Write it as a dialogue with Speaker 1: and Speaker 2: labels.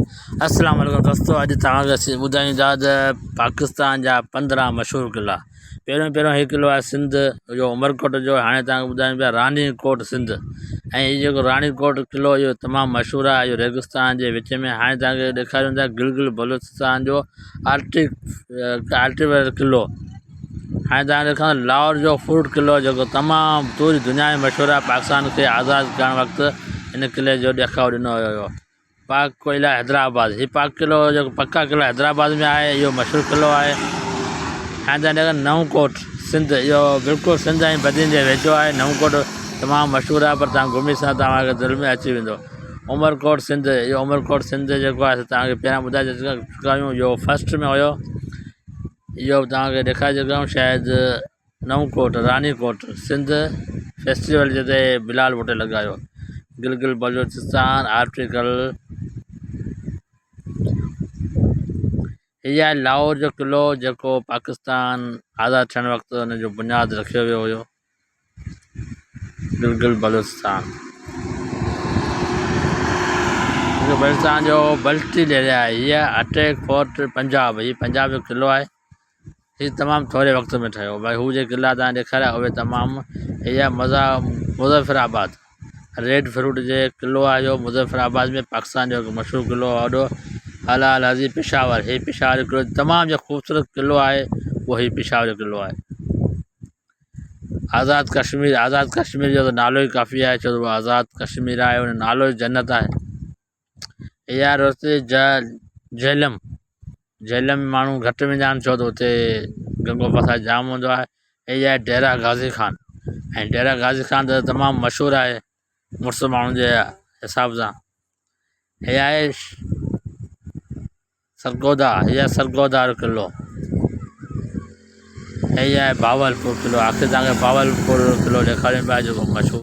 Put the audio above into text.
Speaker 1: अस्सलाम वालेकुम दोस्तों, अॼु तव्हांखे ॿुधायूं था त पाकिस्तान जा 15 मशहूरु क़िला। पहिरियों हीउ क़िलो आहे सिंध जो उमरकोट जो। हाणे तव्हांखे ॿुधायूं पिया रानीकोट सिंध। ऐं हीउ जेको रानीकोट क़िलो इहो तमामु मशहूरु आहे, इहो रेगिस्तान जे विच में। हाणे तव्हांखे ॾेखारियूं था गिलगित बल्तिस्तान जो आर्टिफिशियल क़िलो। हाणे तव्हांखे ॾेखारियूं लाहौर जो फूड क़िलो, जेको तमामु पूरी दुनिया में मशहूरु आहे। पाकिस्तान खे आज़ादु करण वक़्तु हिन क़िले जो ॾेखाव ॾिनो वियो हुयो। पाक क़िला हैदराबाद, हीउ पाक क़िलो जेको पक्का क़िला हैदराबाद में आहे, इहो मशहूरु क़िलो आहे। हाणे तव्हां नवकोट सिंध, इहो बिल्कुलु सिंध ऐं बदियुनि जे वेझो आहे। नवकोट तमामु मशहूरु आहे, पर तव्हां घुमी सघो, तव्हांखे दिलि में अची वेंदो। उमरकोट सिंध, इहो उमरकोट सिंध जेको आहे तव्हांखे पहिरियां ॿुधाए चुका आहियूं, इहो फस्ट में हुयो। इहो तव्हांखे ॾेखारे चुका आहियूं शायदि नवकोट रानीकोट सिंध फेस्टिवल जिते बिलाल भुट्टो लॻायो। गिलगित बल्तिस्तान आर्टिकल। हीअ आहे लाहौर जो क़िलो, जेको पाकिस्तान आज़ादु थियण वक़्तु हुन जो बुनियादु रखियो वियो हुयो। गिलगित बल्तिस्तान जो बल्टी एरिया आहे। हीअ अटैक फोर्ट पंजाब, हीउ पंजाब जो क़िलो आहे। हीउ तमामु थोरे वक़्त में ठहियो। भई हू जे क़िला तव्हां ॾेखारिया उहे तमामु। हीअ मुज़फ़राबाद रेड फ्रूट जे क़िलो आहे। इहो मुज़फ़राबाद में पाकिस्तान जो हिकु मशहूरु क़िलो आहे वॾो। अला अल हज़ीर पेशावर, हीउ पेशावर जो क़िलो तमामु जो ख़ूबसूरत क़िलो आहे, उहो हीउ पेशावर जो क़िलो आहे। आज़ादु कश्मीर जो त नालो ई काफ़ी आहे, छो त आज़ादु कश्मीर आहे, उन नालो ई जन्नत आहे। हीअ आहे रोस्ते झेलम माण्हू घटि वेंदा आहिनि, छो त हुते गंगो फसाद जाम हूंदो आहे। हीअ आहे डेरा गाज़ी ख़ान, ऐं डेरा गाज़ी ख़ान त तमामु मशहूरु आहे मुसलमाननि जे हिसाब सां। हीअ आहे सरगोदा, हीअ सरगोदा जो क़िलो। हीअ आहे बावलपुर क़िलो। आख़िर तव्हांखे बावलपुर क़िलो ॾेखारियूं पिया, जेको मशहूरु